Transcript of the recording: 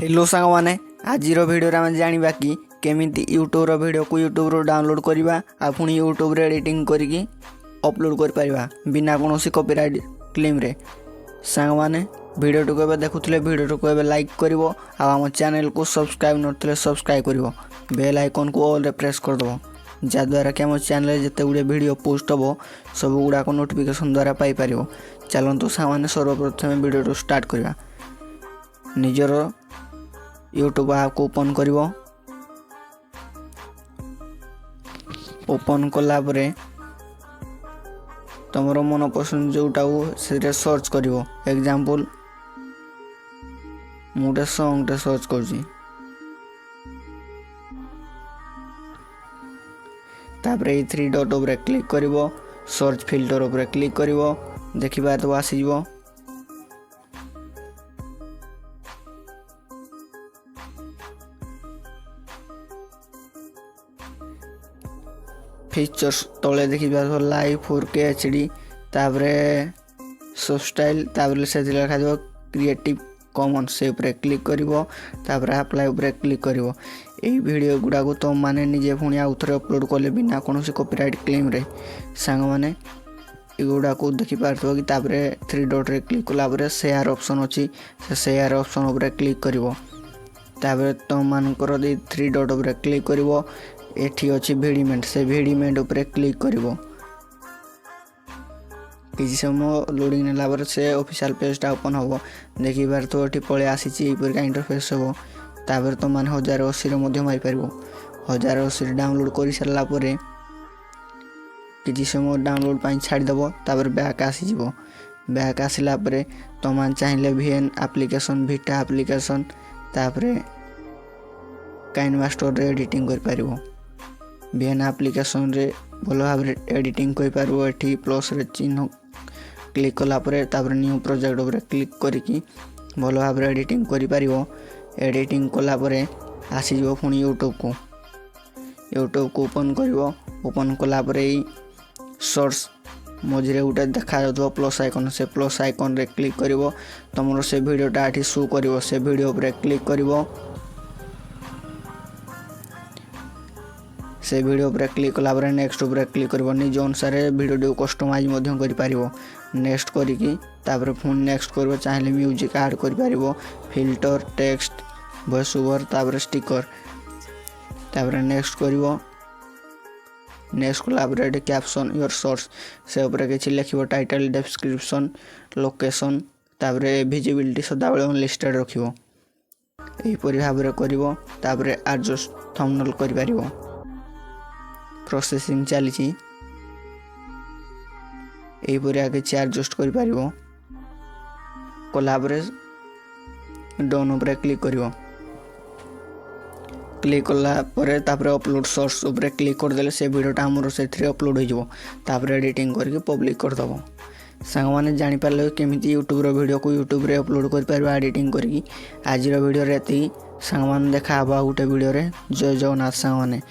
Hello सांग मैंने आज वीडियो आम जाना कि केमिति यूट्यूब वीडियो को यूट्यूब डाउनलोड करवा आ पुणी यूट्यूब रे एडिटिंग करके अपलोड कर पारिबा बिना कौन कॉपीराइट क्लेम रे। सांग मैंने वीडियो को देखुले वीडियो को लाइक करिवो आम चैनल को सब्सक्राइब नथिले सब्सक्राइब करिवो बेल आइकन को ऑल रे प्रेस कर दबो जद्वारा कि आम चैनल जिते गुड़े वीडियो पोस्ट हम सब गुड़ाक नोटिफिकेशन द्वारा पाई पारिबो। चलतु सांग मैंने सर्वप्रथम वीडियो स्टार्ट करवा। निजर यूट्यूब ऐप को ओपन करिवो। ओपन कला परे तुमर मन पसंद जोटा से सर्च करिवो। एग्जांपल मुटे सॉन्ग सर्च करछि तापरे 3 डॉट ऊपर क्लिक करिवो। सर्च फिल्टर ऊपर क्लिक करिवो देखिबा तो आसी जिवो। फीचर्स तले देखिबा तो लाइव 4K HD तापरे सब स्टाइल तापरे से लिखा दिबो क्रिएटिव कॉमन्स से ऊपर क्लिक करिवो तापरे अप्लाई ऊपर क्लिक करिवो। एई वीडियो गुडा को तुम माने निजे पुणी आउ थरे अपलोड कले बिना कोनोसी कॉपीराइट क्लेम रे। सांग माने एगुडा को देखि पारथो कि तापरे 3 डॉट रे क्लिक कला परे शेयर ऑप्शन अछि से शेयर ऑप्शन ऊपर क्लिक करिवो तापरे तुम मानकर 3 डॉट ऊपर क्लिक करिवो। एठी अछि भिडिमेंट से भिडिमेंट ऊपर क्लिक करिवो। किसी समय लोडिंग नेला पर से ऑफिशियल पेज टा ओपन होबो देखि बार तो एठी पळे आसीची ए पर इंटरफेस होबो तापर तो माने 1080 रे मध्य मारि परबो। 1080 डाउनलोड करि सरला परे किसी समय डाउनलोड पाई छाड़ देबो तापर बैक आसी जिवो। बैक आसिला परे तो मान चाहिले VN एप्लीकेशन विटा एप्लीकेशन तापर काइनमास्टर रे एडिटिंग कर पारिबो। VN एप्लीकेशन रे भलो भाव एडिटिंग कर पारिबो। एठी प्लस रे चिन्ह क्लिक कला परे तापर न्यू प्रोजेक्ट ऊपर क्लिक करिकि भलो भाव एडिटिंग कर पारिबो। एडिटिंग कला परे आसी जिवो पुणी यूट्यूब को ओपन करिवो। ओपन कला परे सर्च मझे गोटे देखा जाउथबो प्लस आइकन से प्लस आइकन रे क्लिक करिवो तमरो से वीडियोटा एठी शो करिवो। से वीडियो ऊपर क्लिक करिवो। से वीडियो पर क्लिक कला पर नेक्स्ट ऊपर क्लिक करबो। निज अनुसार वीडियो कस्टमाइज मध्यम करि पारिबो। नेक्स्ट करिकि तापर फोन नेक्स्ट करबो चाहिले म्यूजिक ऐड करि पारिबो फिल्टर टेक्स्ट वॉइस ओवर तापर स्टिकर तापर नेक्स्ट करबो। नेक्स्ट कला पर कैप्शन योर सोर्स से ऊपर किछि लिखिबो टाइटल डिस्क्रिप्शन लोकेशन तापर विजिबिलिटी सदा बेले लिस्टेड रखिबो। एही परि भाव रे करबो तापर एडजस्ट थंबनेल करि पारिबो। प्रोसेसिंग चली यहीपरि आगे एडजस्ट कर पारिबो। कोलाबरे डन ऊपर क्लिक करिवो। क्लिक कला परे तापरे अपलोड सोर्स ऊपर क्लिक कर देले से वीडियोटा हमर से थ्री अपलोड हो जिवो तापरे एडिटिंग करके पब्लिक कर दबो। सांग माने जानि पाले केमिति यूट्यूब रो वीडियो को यूट्यूब रे अपलोड कर पारबा एडिटिंग करके। आज रो वीडियो रे एति सांग माने देखा हबा गुटे वीडियो रे। जय जगन्नाथ सांग माने।